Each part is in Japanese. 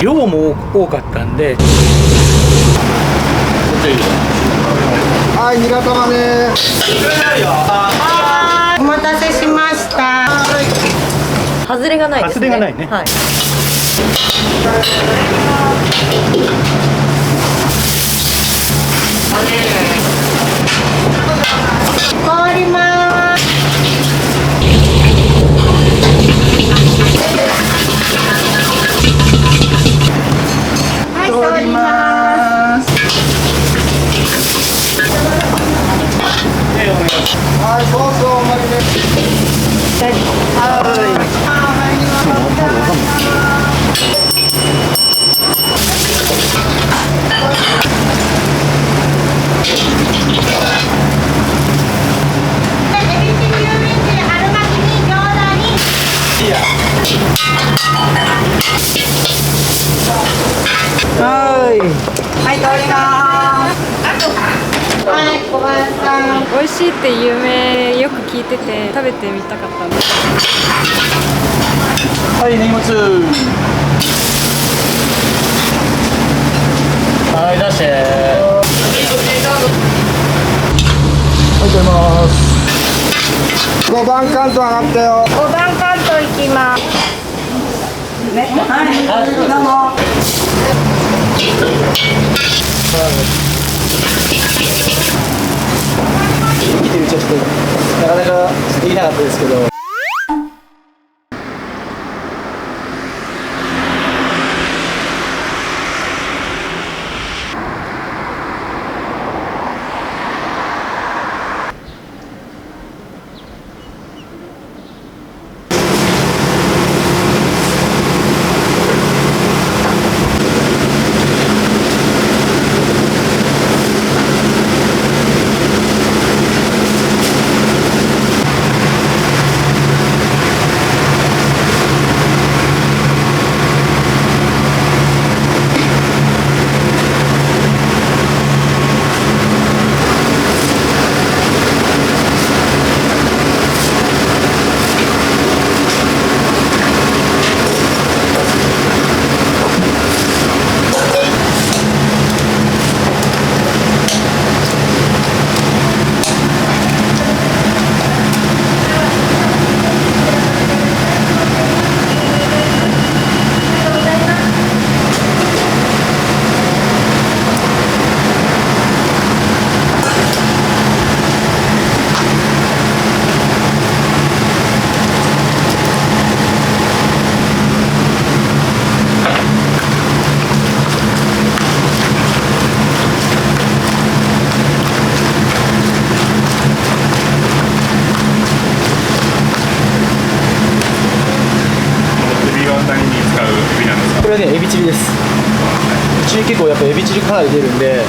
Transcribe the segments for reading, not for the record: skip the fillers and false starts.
量も多かったんで。はい、ニラ玉ね。お待たせしました。外れがないですね。外れがないね。はい。凍ります。はい、凍ります。はい、ソースおまりね。はい、通ります。はい、小林さん。美味しいって有名よく聞いてて食べてみたかったんです。はい、荷物。はい、出して。はい、出ます。5番関東上がったよ。5番関東行きます。ね、はい、どうも。見てるちょっとなかなかできなかったですけど。これはね、エビチリです。うち結構やっぱエビチリかなり出るんで、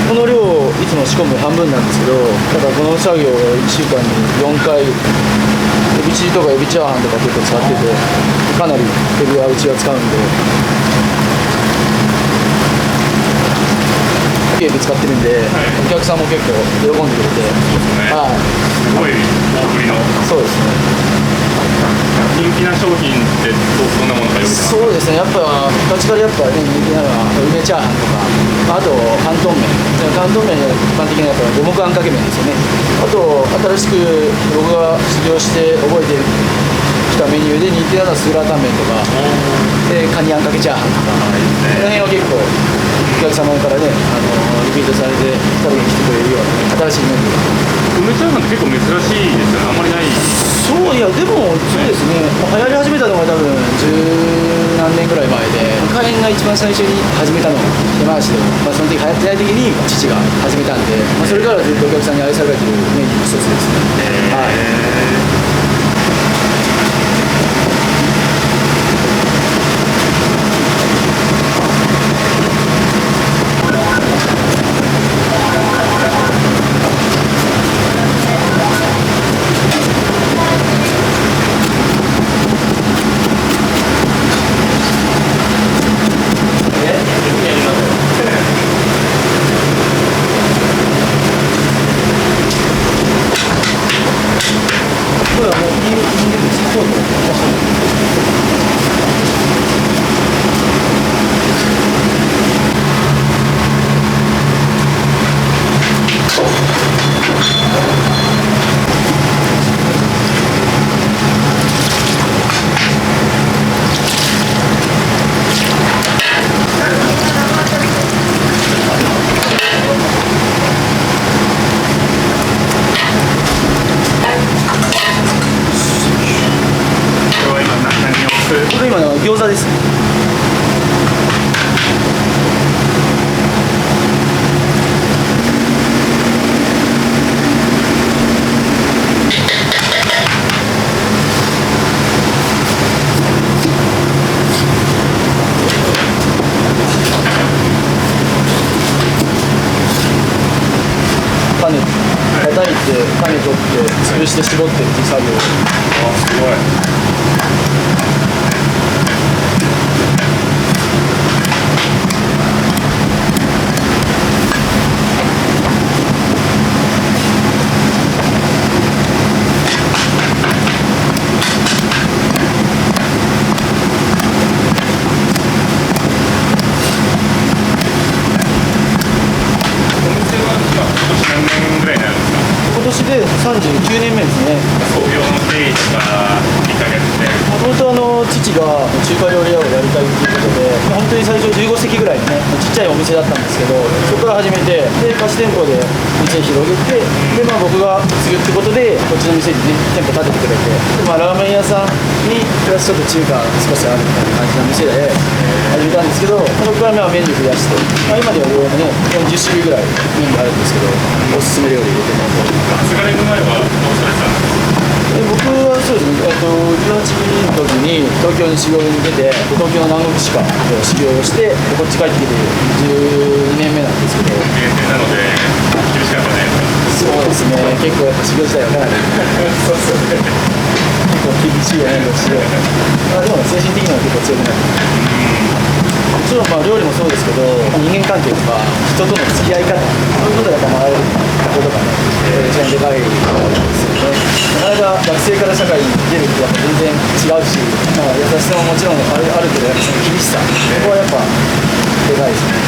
この量いつも仕込む半分なんですけど、ただこの作業を1週間に4回、エビチリとかエビチャーハンとか結構使ってて、かなりエビはうちは使うんで、エビ使ってるんで、お客さんも結構喜んでくれて、はい、すごい大ぶりのそうですね。人気な商品ってどんなものがよくそうですね、やっぱ昔からやっぱね、人気なのは梅チャーハンとか、あと広東麺。広東麺は一般的なやっぱ五目あんかけ麺ですよね。あと新しく僕が修行して覚えてきたメニューで人気なのはスーラータンメンとかでカニあんかけチャーハンとか、この辺は結構お客様からね、リピートされて食べに来てくれるような新しいメニュー。梅チャーハンって結構珍しいですよね。あんまりない。そう、いやでもそうですね、流行り始めたのが多分十何年ぐらい前で、家園が一番最初に始めたのが山梨でも、その時流行ってない時に父が始めたんで、それからずっとお客さんに愛されてるメニューの一つですね。はい。これはもう人間でサポートを出してる。餃子です。種叩いて種取って潰して絞ってっていう作業。あ、すごい。今年で39年目ですね。創業の経緯とかきっかけって。もともと父が中華料理屋をやりたいということで、本当に最初15席ぐらいのね、ちっちゃいお店だったんですけど、そこから始めて、で貸し店舗で店広げて、で僕が継ぐってことで、こっちの店にね、店舗建ててくれて、でラーメン屋さんにプラスちょっと中華少しあるみたいな感じの店で始めたんですけど、そこからメニュー増やして、今ではようやくね、40種類ぐらいメニューあるんですけど、おすすめ料理入れてます。継がれる前はどうされてたんですか？僕はそうですね、18の時に東京に修行に出て、東京の南国歯科で修行をして、こっち帰ってきて12年目なんですけど、限定なので厳しかったね。そうですね、結構やっぱ修行時代はかなりそうですよね、結構厳しいよね、修行。でも精神的には結構強くなってもちろん料理もそうですけど、人間関係とか人との付き合い方、そういうことがやっぱ学べることがね、一番でかいですよね。なかなか学生から社会に出るってやっぱ全然違うし、優しさももちろんあるけど、その厳しさ、ここはやっぱでかいですね。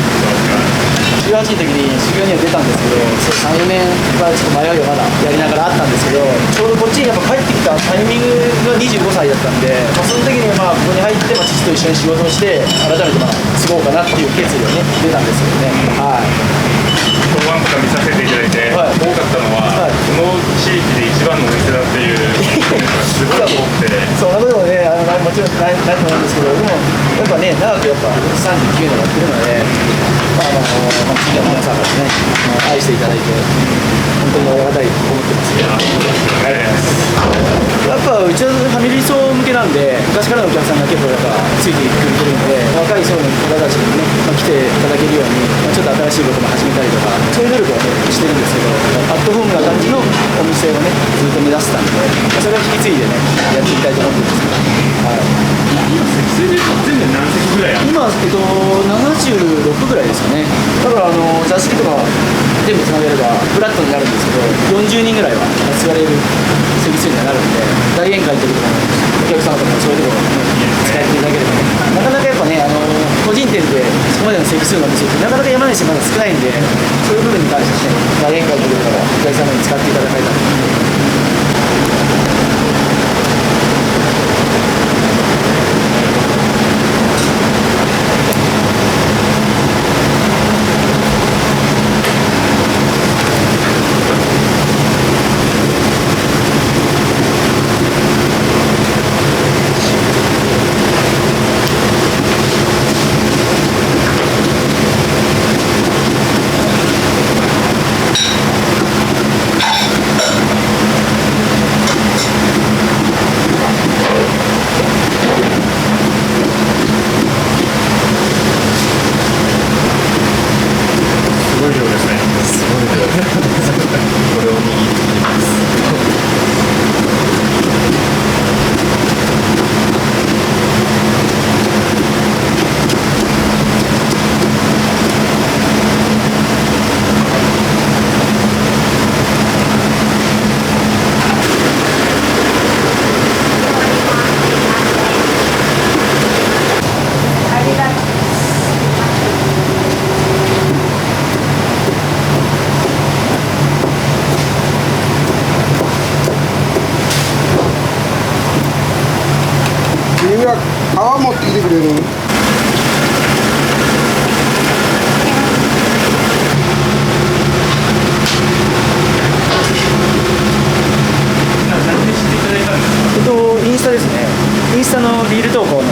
18の時に修行には出たんですけど、3、4年はちょっと迷いがまだやりながらあったんですけど、ちょうどこっちにやっぱ帰ってきたタイミングが25歳だったんで、その時にここに入って、父と一緒に仕事をして、改めて継ごうかなっていう決意をね、出たんですけどね。はい。当番とか見させていただいて、はい多かったのは、はいこの地域で一番のお店だっていうのがすごい多くて。そんなこともね、もちろんないと思うんですけど、でも、やっぱね、長くやっぱ39年やってるので、地域の皆さんからね、愛していただいて、本当にありがたいと思ってますよ。やっぱうちはファミリー層向けなんで、昔からのお客さんが結構やっぱついてくれてるんで、若い層の方たちにね、来ていただけるように、ちょっと新しいことも始めたりとか、そういう努力をね、してるんですけど、アットホームな感じのお店をね、ずっと目指してたんで、それを引き継いでね、やっていきたいと思ってます。はい。今、席数で全部何席ぐらいある？今、76ぐらいですかね。だから座敷とか全部つなげればフラットになるんですけど、40人ぐらいは座れる席数にはなるんで、大宴会の時とかもお客様とかもそういうところを使っていただければね、なかなかやっぱね、個人店でそこまでの席数の店ってなかなか山梨まだ少ないんで、そういう部分に関してね、大宴会の時とかお客様に使っていただきたいなと。すごい量ですね。すごい量。これを握っています。ありがとう。君は皮持ってきてくれる？何で知っていただいたんですか？インスタですね。インスタのリール投稿の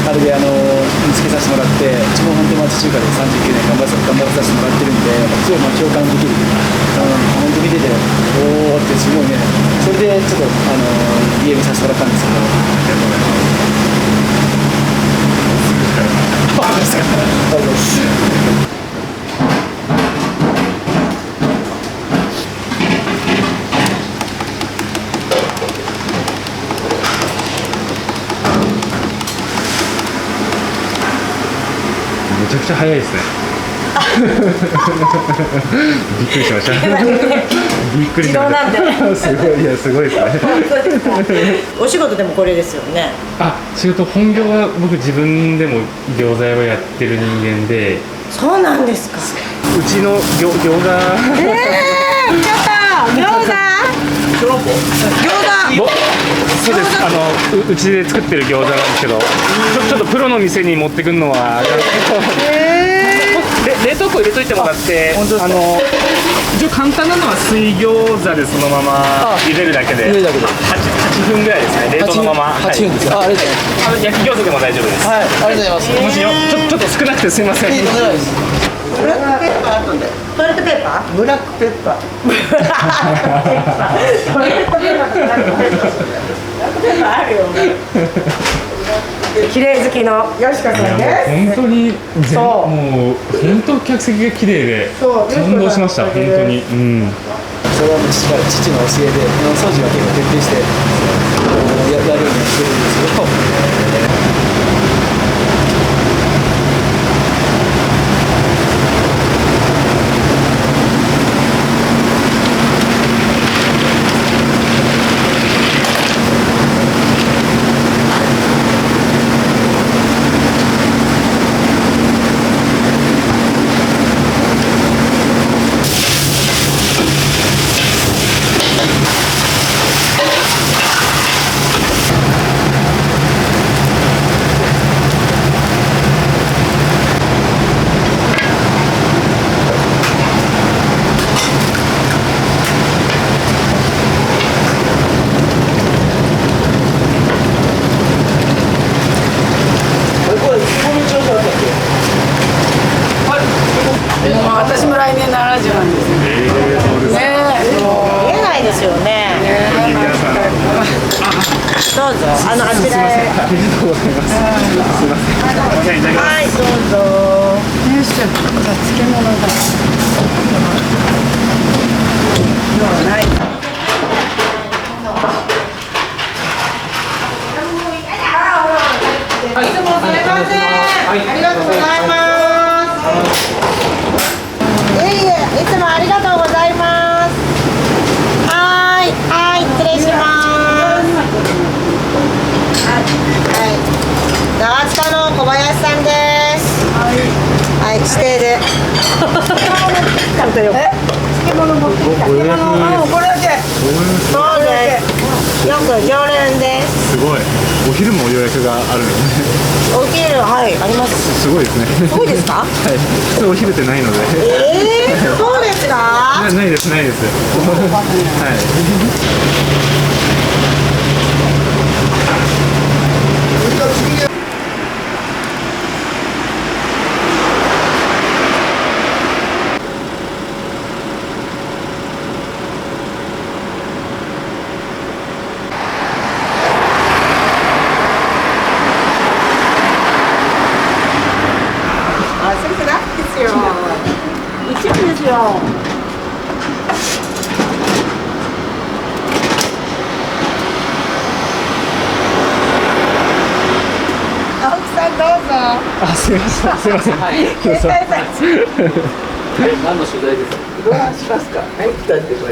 あれで見つけさせてもらって、うちも本当町中華で39年頑張らさせてもらってるんで、すごい共感できる、本当見てて、おーってすごいね、それでちょっと家見させてもらったんですけど。ありがとうございます。そうですか。ありがとうございます。めちゃくちゃ早いですね。びっくりしました。びっくりしました。すごい、いや、すごいですね。お仕事でもこれですよね。あ、仕事本業は僕自分でも餃子屋をやってる人間で。そうなんですか。うちの餃子。ちょっと餃子。そうです。うちで作ってる餃子なんですけど、ちょっとプロの店に持ってくるのは冷凍庫入れといてもらって、一応簡単なのは水餃子でそのまま茹でるだけで、8分ぐらいですね。冷凍のまま。8分ですか。ありがとうございます。焼き餃子でも大丈夫です。はい、ありがとうございます。もしちょっと少なくてすみません。とんでもないです。ブラックペッパー後で。トイレットペーパー？ブラックペッパー。トイレットペーパーとブラックペッパー。ブラックペッパーあるよね。綺麗好きのよしかさんです。本当にもう本当客席が綺麗で感動しました。本当に。うん。それはもう父の教えで、掃除は結構徹底してやるようにしてるんですけど。私も来年70なんですよ。ねえ、もう見えないですよね。どうぞ、あちらへ。ありがとうございます。すみません。はい、どうぞ。よいしょ、じゃあ漬物だ。今はない。いつもすみません。ありがとうございます。いつもありがとうございます。はい、はい、失礼します。はい、長塚の小林さんです。はい、指定で。漬物持ってきた。漬物、これだけ。そうです。よく常連です。すごい。お昼も予約があるのね。お昼、はい、あります。すごいですね。すごいですか？はい。普通お昼ってないので。そうですか？ないです、ないです。はい。一番ですよ。青木さんどうぞ。あ、すみません、すみません。はい。何の取材ですか。どうしますか。はい、来たってこれ。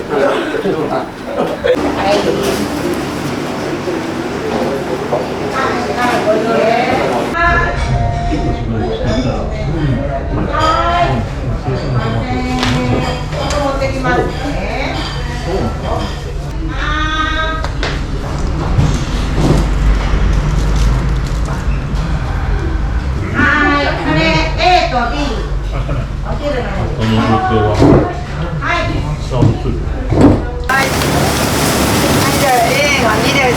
持ってきますね。はい、これ A と B。お昼のはい。はい。じゃあ A が2です。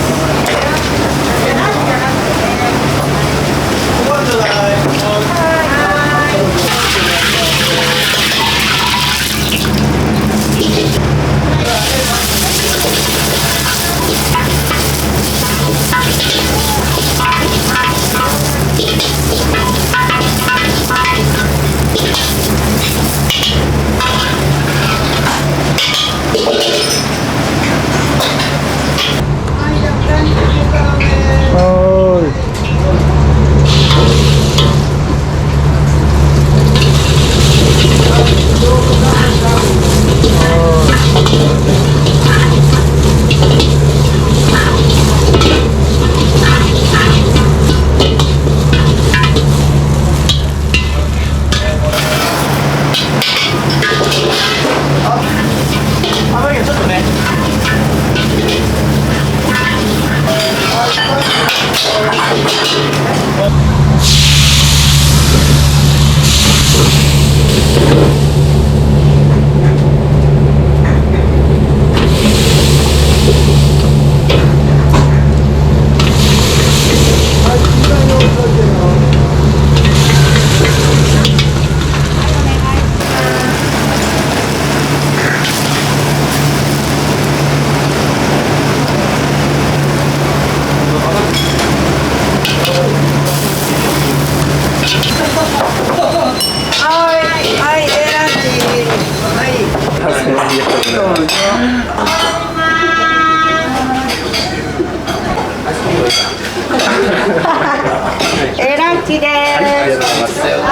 ランチです。ありがとうございます。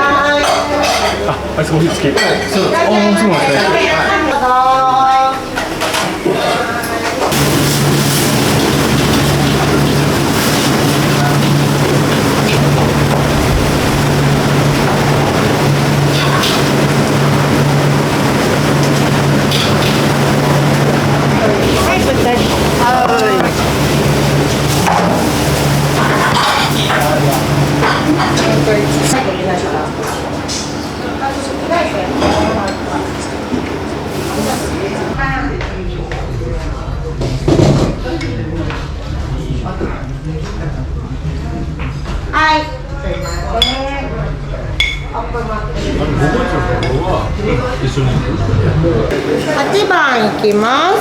あ、ソース付き。そうなんですね。はい。8番いきます。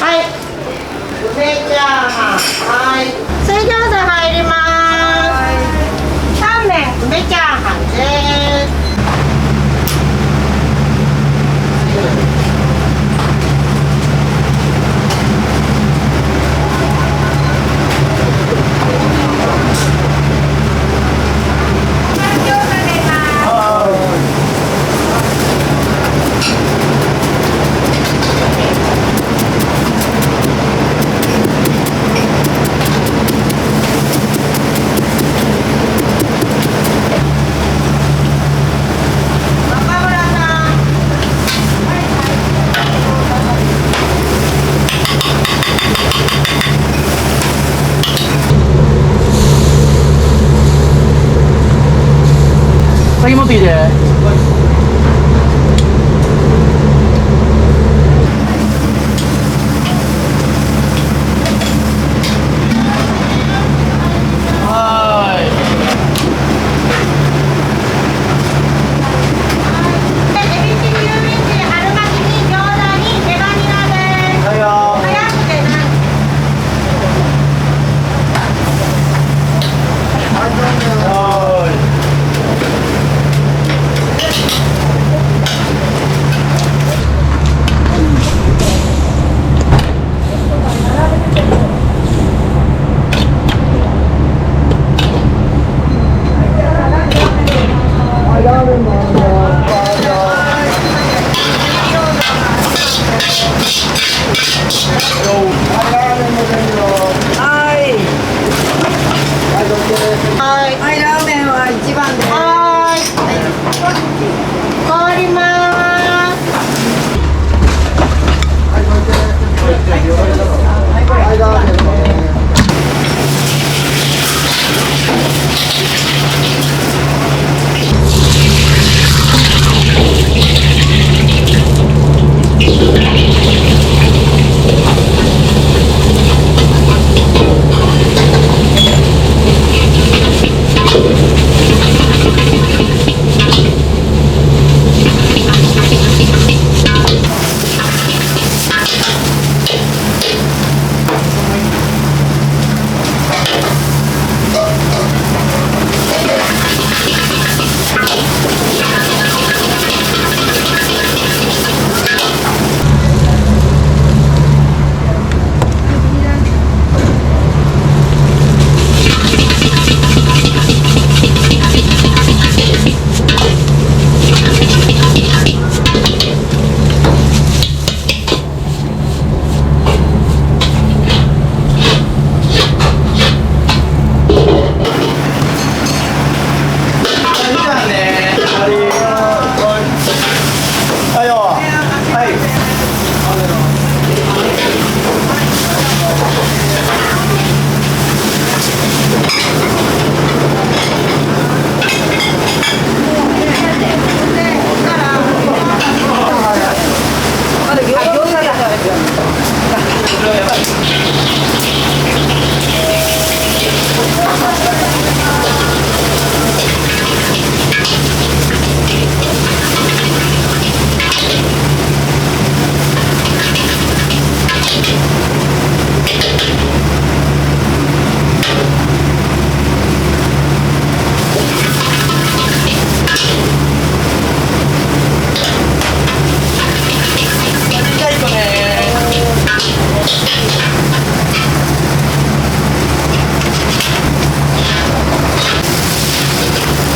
はい。梅チャーハン。はい。水餃子入ります。タンメン梅チャーハンです。先持ってきて。はーい。エビチリ、油淋鶏、春巻きに餃子にレバニラです。はいよ。早くて何？はーい。はい、ラーメンは1番です。はい。変わります。はい、ラーメンね。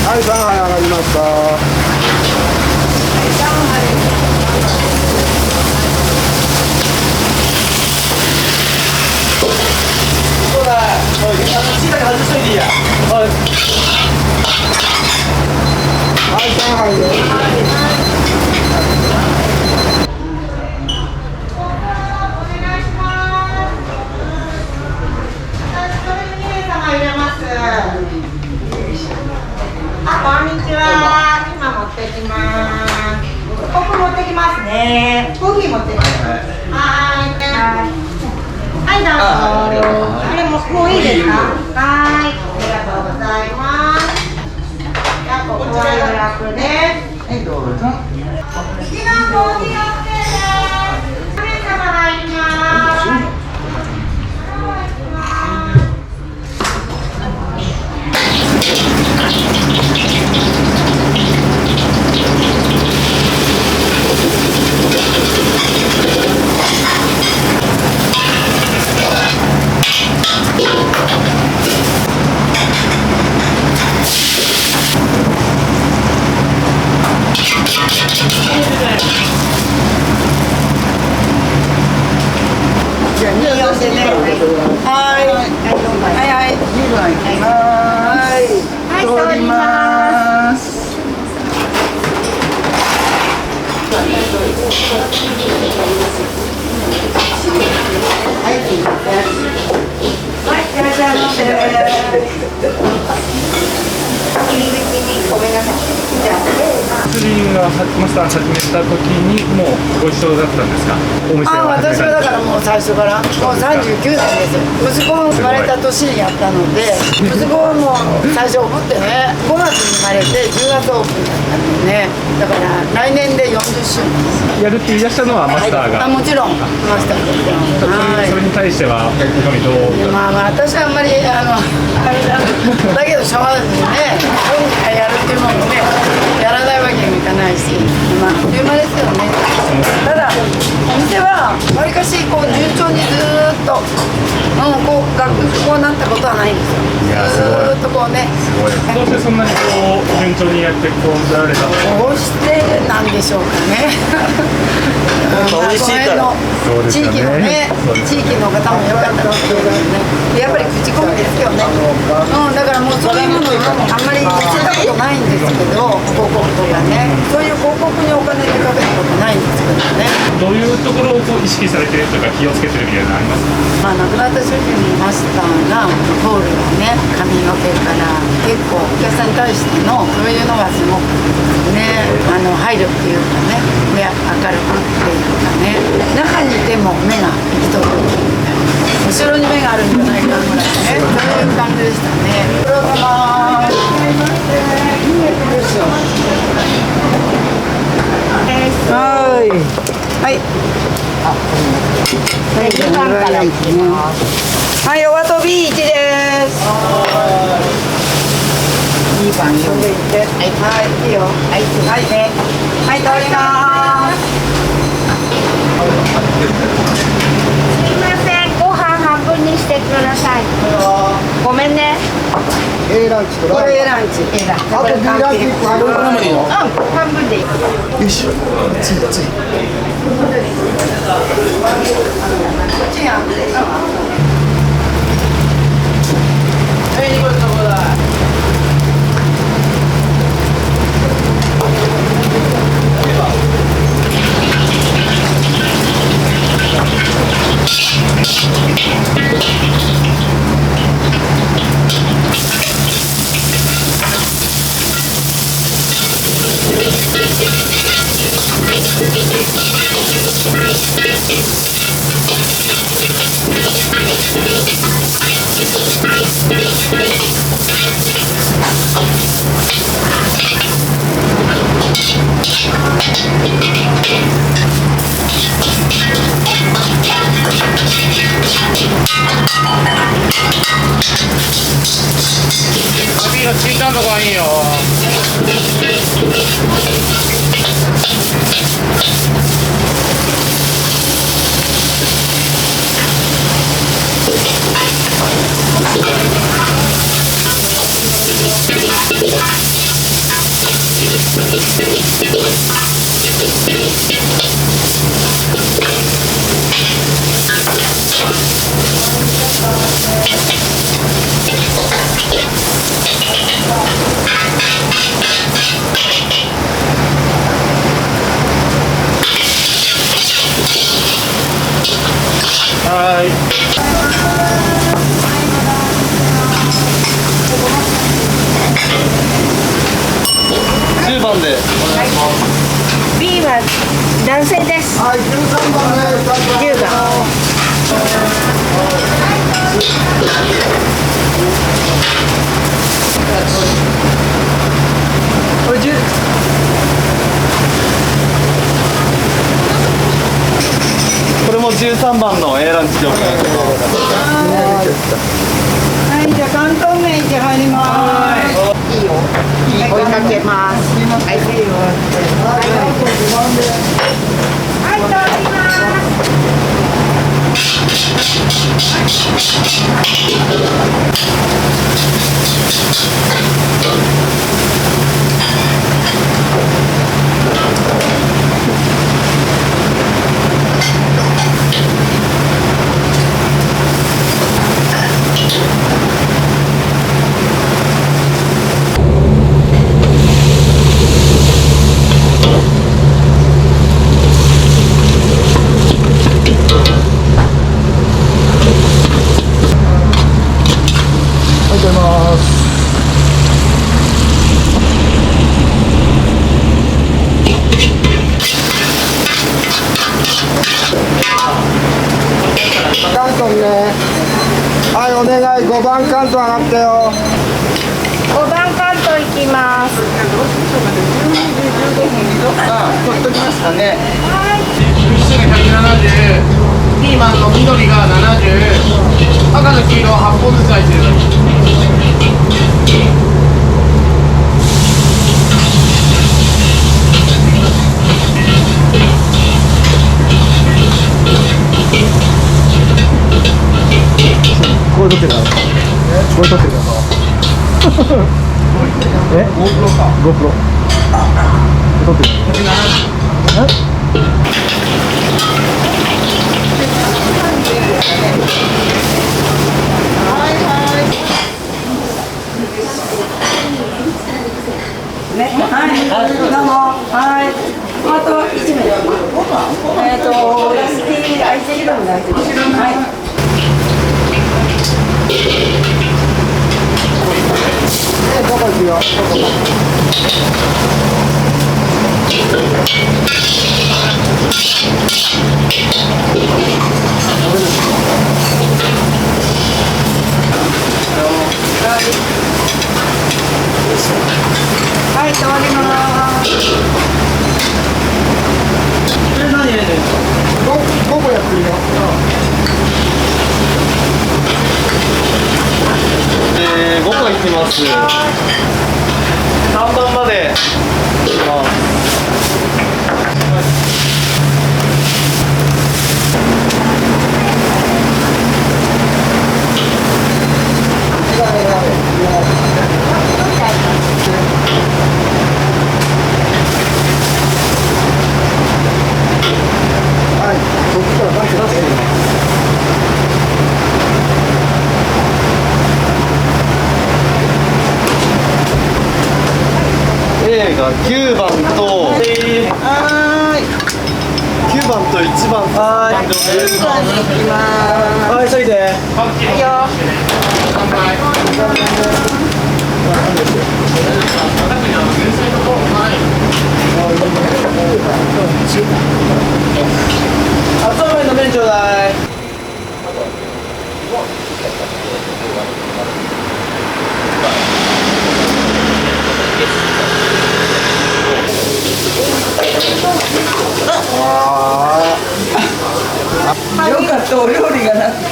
はい、上海上がりました。そうだ、しいたけ外しといていいや。はい、上海です。こんにちは。今持ってきます。コップ持ってきますね。コーヒー持ってきます。はい。はい、どうぞ。あれもういいですか。はい。ありがとうございます。じゃあ、ここは予約です。はい、どうぞ。一番コーヒーオッケーです。お客様入ります。釣りがマスター始めた時にもうご一緒だったんですか？お店を始め私たはだからもう最初からもう39年です。息子も生まれた年にやったので、息子はもう最初送ってね、5月に生まれて10月オープンだったのでね、だから来年で40周年。やるって言い出したのはマスターが、もちろんマスターですよ。それに対してはおかみどう？まあ私はあんまりあれだけどしょうがないですね。本人がやるっていうのもね、やらないわけにもいかないし、まああっという間ですよね。ただお店はわりかしこう順調にずーっと、こうなったことはないんですよ。いやすごいずーっとこうね。すごい。どうしてそんなにこう順調にやってこうなられたの？どうしてなんでしょうかね。美味しいからそうです地よね域の方もよかったらっていうね。やっぱり口コミですよね。だからもうそういうものあんまりしてたことないんですけど、広告とかね、そういう広告にお金でかけたことないんですけどね。どういうところをこう意識されてるとか気をつけてるみたいなのありますか？亡くなった主人のマスターがホールがね、髪の毛から結構お客さんに対してのそういうのがすごくね、配慮っていうかね、明るくっていうかね、中にいても目が生きとるみたいな、後ろに目があるんじゃないかぐらいね、そういう感じでしたね。ご苦労様。はい。はい。はい、おわとビーチです。いいパンよ。はい、いいよ。はいね。はい、通ります。すいません、ご飯半分にしてください。ごめんね。A ランチとこランチ。れランチ。あと B ランチ1個あるから。半分でいい。よいしょ。ついつい。ビールチンタンとかいいよ。はい。10番で。B は男性ですはい、13番で10番これ10これも13番の A ランチでお願いします。はい、じゃあ関東麺1入りますいいよ追いかけますはい、いいよはい通ります関東ね。はい、お願い。5番関東上がったよ。 5番関東行きます取っときますかね。牛が170、ピーマンの緑が70、赤と黄色は8本ずつ入ってる。これ撮ってるからこれ撮ってるからえ GoPro か GoPro 撮ってるはい、どうもはいあと1名ラスティアイスリドム大丈夫ですはいどこ行くよ。はい、通りますこれ何入れてるの5個やってるよ。5個行きます。3番まで行きます。はい、そっちから出して出して。A が9番と9番と1番はい9番に行きますはい急いではいよあそうめんの麺ちょうだいよかった、お料理がなくて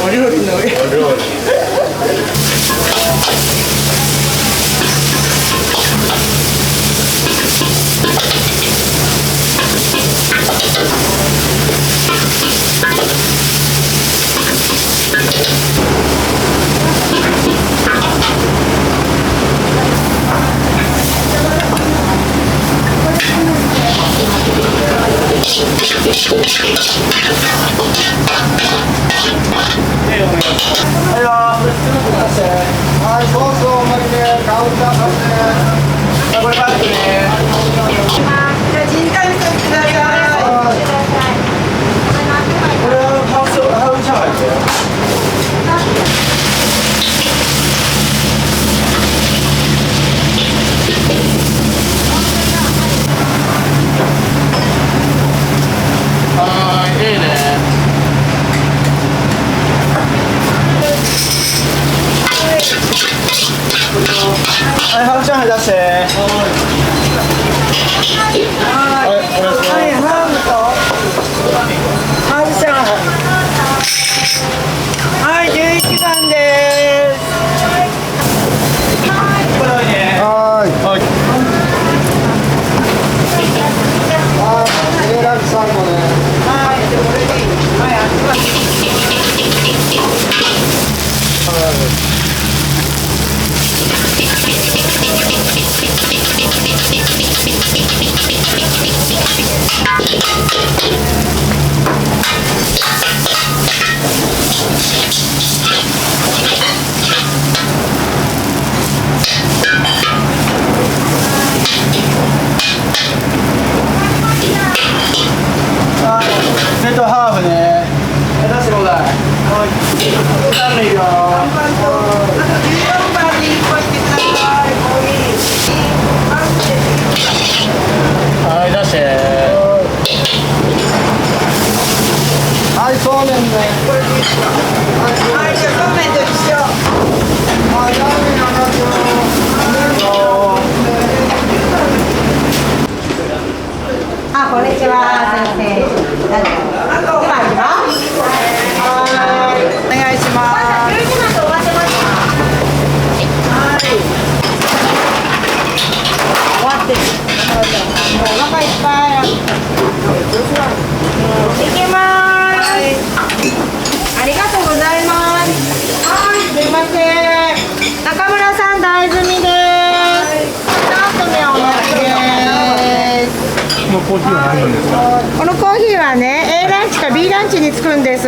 お料理の上はい、これバッグね。じゃあ人体見せてください。これはハウスチャーハンだよ。はーい、いいね。はい、ハウスチャーハン出して。はい、お願いします。はい、11番です。これはいいね。はい。ランチ3個ね。セットハーフね。出してください。はい。ダメよ。あと14番に1個してください。はい、出して。はい、そうめんね。はい、じゃあそうめんと一緒。はい、ラーメンあ、こんにちは、先生。あと、今行きます。はい。お願いします。11番と終わってますか？はい。終わってる。お腹いっぱい。行きます。ありがとうございます。はい、すいません。中村さん、大済みです。あとね、お待ちです。このコーヒーは何なんですか？このコーヒーはね、A ランチか B ランチにつくんです。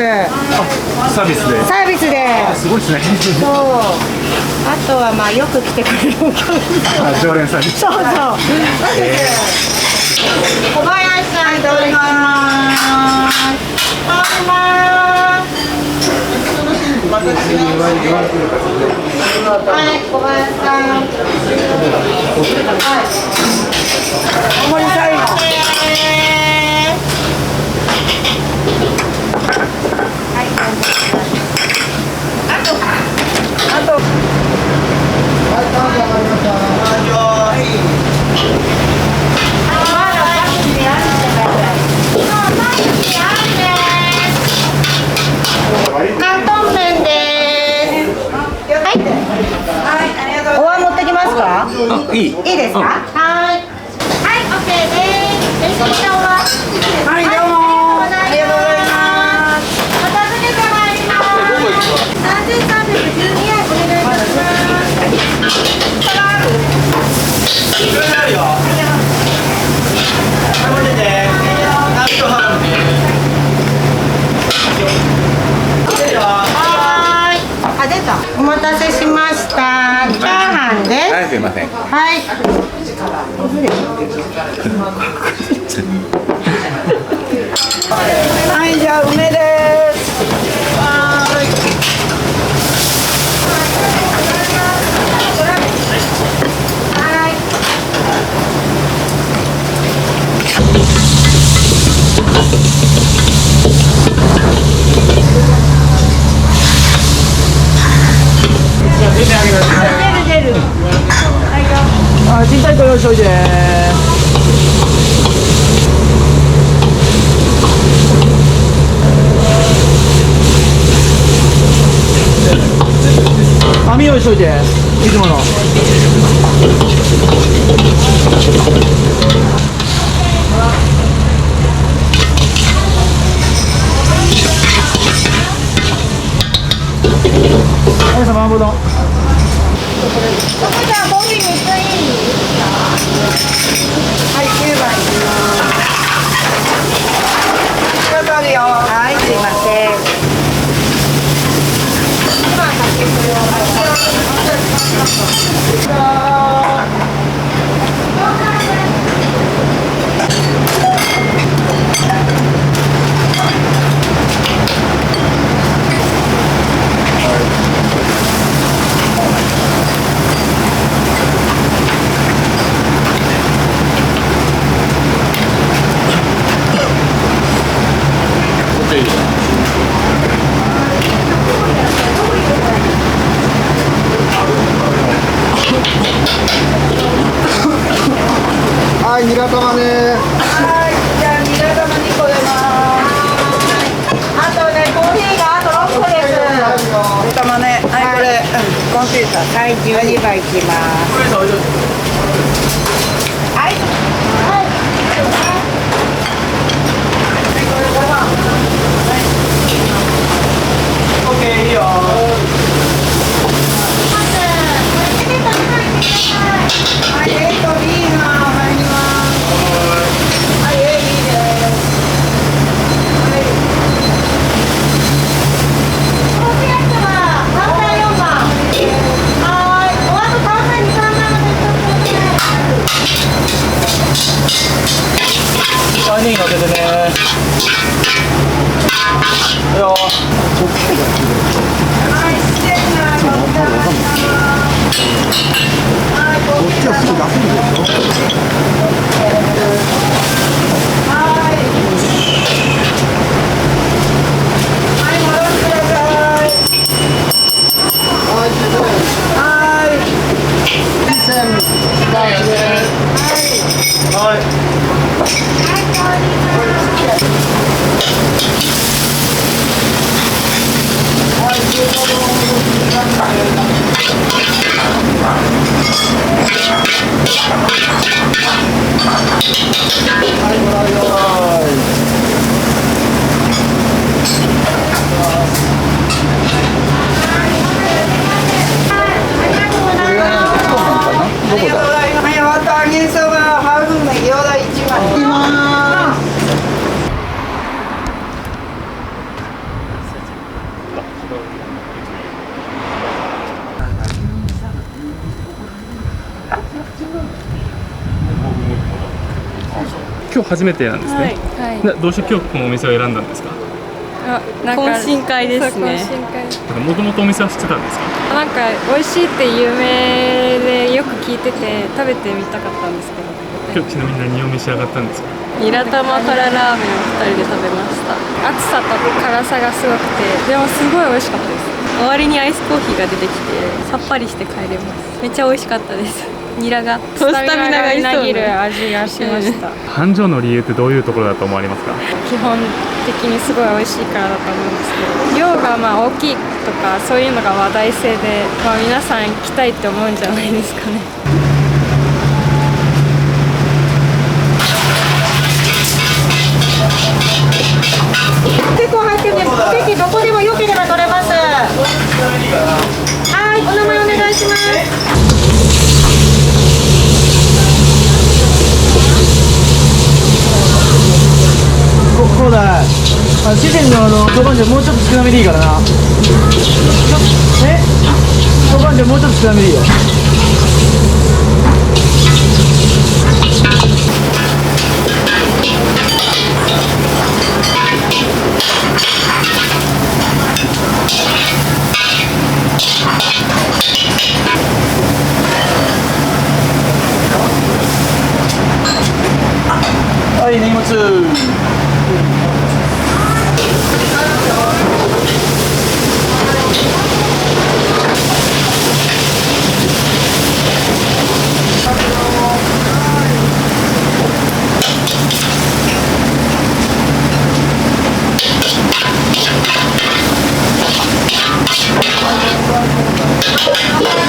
サービスで。サービスで。すごいですね。そう。あとはまあよく来てくれるお客さん。あ、常連さんに。そうそう。小林さんいただきます。いただきます。はい、小林さん。はい。大盛り最後。担々麺です。はい。お椀持ってきますか？いい。いいですか？はい。はい、オッケーです。レシピ表は。はい、どうも。ありがとうございます。お尋ねが入ります。3312円お願いします。いくらになるよ。これでね。ナットハムね。はーい。あ、出た。お待たせしました。チャーハンです。はい、すいません。はい。はい、じゃあ梅です。はーい。はい。出る。あ、小さい子用意しといて。網用意しといて。いつもの。はい、麻婆丼。そこじゃあコーヒー3ついい？はい、9番いきます。ちょっとあるよ。はい、すいません。9番かけるよ。はい、ニラ玉ね。はい、じゃあニラ玉2個出ます。あとね、コーヒーがあと6個です。ニラ玉ね、はい、これ、コンピューター。はい、12杯いきます。はい。オッケーいいよ。はい、ビーガン入ります。はい、いいです。はい。コーヒーアイスはカウンター4番。はーい。お後カウンター2、3番の3人かけてね。いいよ。はい、チキンが乗ってます。はい、こっちは普通出せるでしょ。はい。はい、戻ってください。はい。はい。ありがとうございます。はい、わた揚げそば半分の餃子1枚。いきます。今日初めてなんですね。はい。どうして今日このお店を選んだんですか。あ、なんか懇親会ですねそう懇親会。もともとお店は知ってたんですか。なんか美味しいって有名でよく聞いてて食べてみたかったんですけど。今日ちなみに何を召し上がったんですか。ニラ玉からラーメンを2人で食べました。暑さと辛さがすごくて、でもすごい美味しかったです。終わりにアイスコーヒーが出てきてさっぱりして帰れます。めっちゃ美味しかったです。ニラがスタミナががみなぎるな味がしました。繁盛の理由ってどういうところだと思われますか。基本的にすごい美味しいからだと思うんですけど、量がまあ大きいとかそういうのが話題性で、まあ、皆さん来たいって思うんじゃないですかね。結構入ってるんです。席どこでも良ければ取れます。はい、お名前お願いします。こうだ。主人の豆板醤もうちょっと少なめでいいからな。豆板醤もうちょっと少なめでいいよ。はい荷物。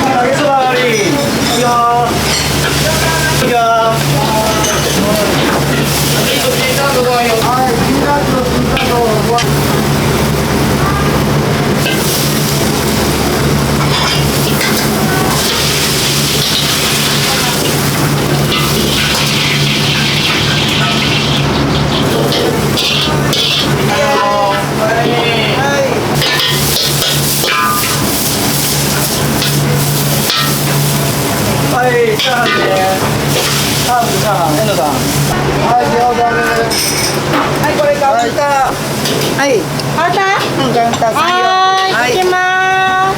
揚げそばあり。いいよ。いいよ。はい、チャーハンね。チャーハン、遠藤さん。はい、餃子ね。はい、これカウンター。はい。カウンター？カウンターはーい、行きまーす。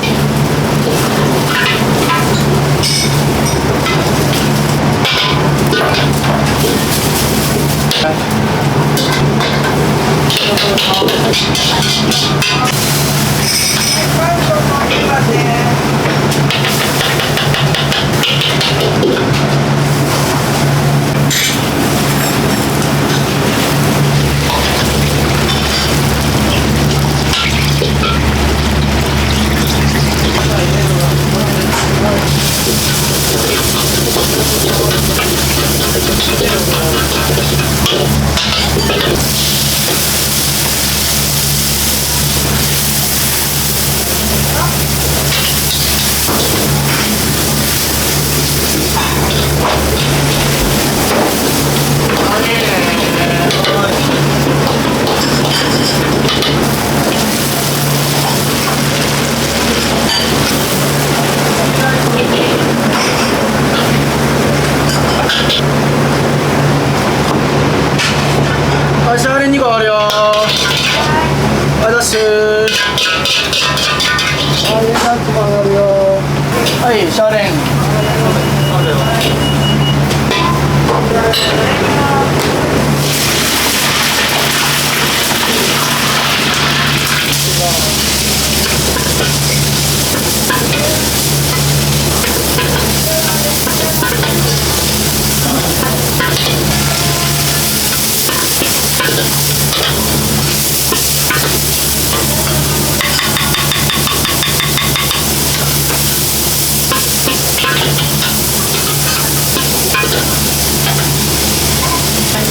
はい、ざいます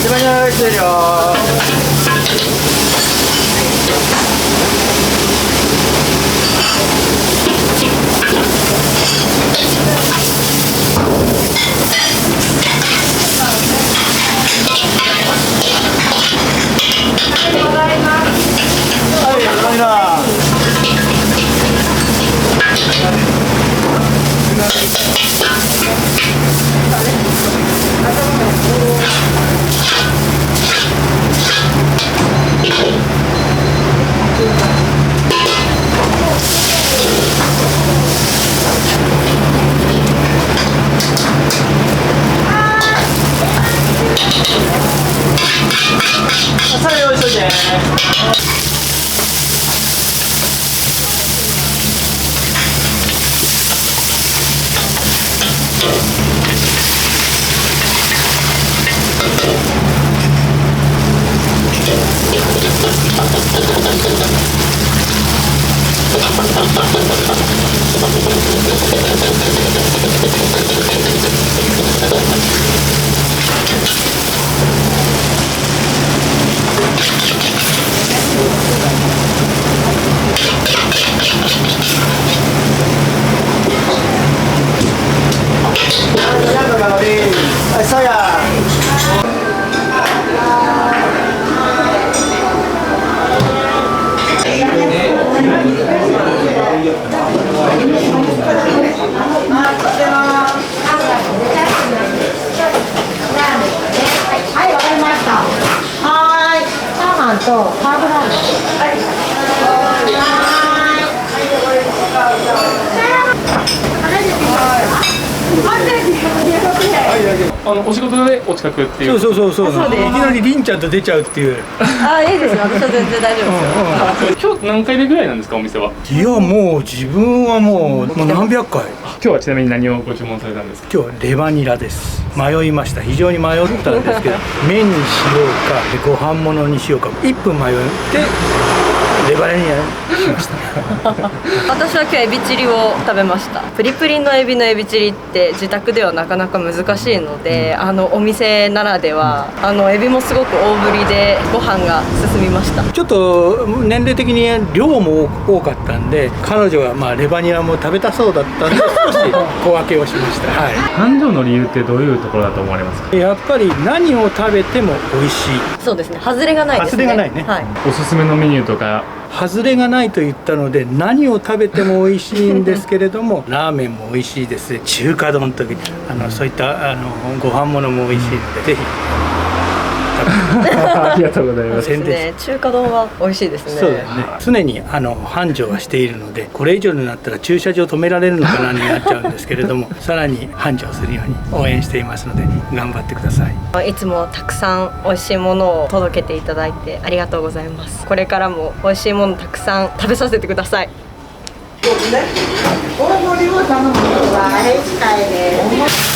手羽先来てるよ。とハーブラーメン。お仕事でお近くっていう。そういきなりりんちゃんと出ちゃうっていう。あ、いいですよ。私は全然大丈夫ですよ。今日何回目ぐらいなんですか、お店は。いや、もう自分はもう何百回。今日はちなみに何をご注文されたんですか。今日はレバニラです。迷いました。非常に迷ったんですけど麺にしようかご飯物にしようか1分迷ってレバニラにしました私は今日エビチリを食べました。プリプリのエビのエビチリって自宅ではなかなか難しいので、お店ならではエビもすごく大ぶりでご飯が進みました。ちょっと年齢的に量も多かったんで、彼女はレバニラも食べたそうだったんで少し小分けをしました。はい。繁盛の理由ってどういうところだと思われますか。やっぱり何を食べても美味しい。そうですね。外れがないですね。外れがないね。はい。おすすめのメニューとか。外れがないと言ったので何を食べても美味しいんですけれどもラーメンも美味しいです。中華丼とそういったご飯物も美味しいのでぜひありがとうございます。中華丼は美味しいですね。そうですね。常に繁盛はしているので、これ以上になったら駐車場止められるのかなになっちゃうんですけれどもさらに繁盛するように応援していますので頑張ってください。いつもたくさん美味しいものを届けていただいてありがとうございます。これからも美味しいものたくさん食べさせてください。大盛りを頼むのは近いです。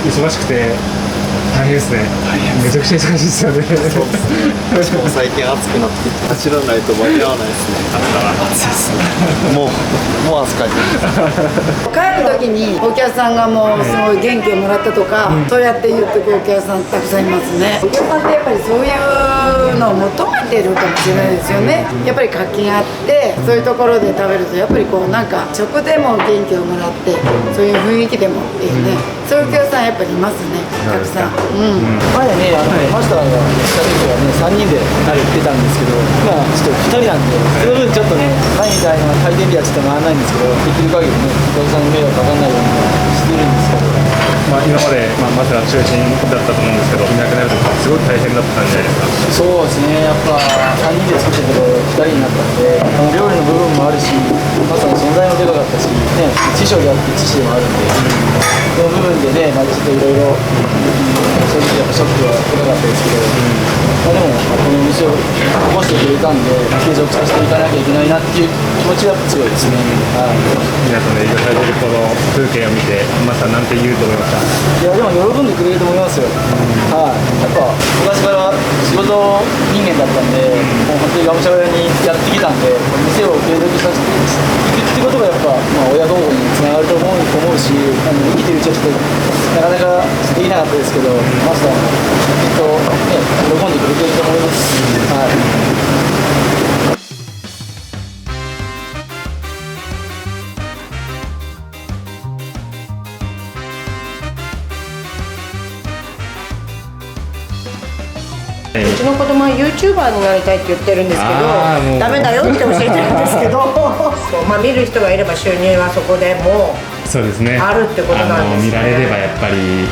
忙しくて大変ですね。めちゃくちゃ忙しいですよね。しかも最近暑くなってきて走らないと間に合わないですね。暑いですね。もう汗かいてる。帰る時にお客さんがもうすごい元気をもらったとか、そうやって言ってくるお客さんたくさんいますね。お客さんってやっぱりそういうのを求めてるかもしれないですよね。やっぱり活気があってそういうところで食べるとやっぱりこうなんか食でも元気をもらってそういう雰囲気でもっていうね、そういうお客さんやっぱりいますね、たくさん。前ね、マスターが来た時はね、3人で行ってたんですけど、今ちょっと2人なんで、その分ちょっとね、前みたいな回転日はちょっと回らないんですけど、できる限りね、お客さんに迷惑かかんないようにしてるんですけど。今まで、マスター中心だったと思うんですけど、いなくなるとすごく大変だったんじゃないですか。そうですね、やっぱ3人で作ってたけど2人になったんで、料理の部分もあるし、マスターの存在もでかかったし、ね、師匠であって知識もあるんで、その部分でね、ちょっといろいろ正直やっぱショックはでかかったですけど、でもこのお店を残してくれたんで継続させていかなきゃいけないなっていう気持ちがやっぱ強いですね。皆さんで営業されてるこの風景を見て、マスターなんて言うと思いました？いやでも喜んでくれると思いますよ。はい、やっぱ昔から仕事人間だったんで、もう本当にがむしゃらにやってきたんで、店を継続させていくってことがやっぱ、親孝行につながると思うし、生きてるうちはちょっとなかなかできなかったですけど、マスターもきっと、ね、喜んでくれてると思います。はい。うちの子供は YouTuber になりたいって言ってるんですけど、ダメだよって教えてるんですけど見る人がいれば収入はそこでもそうですね、あるってことなんですね。見られればやっぱり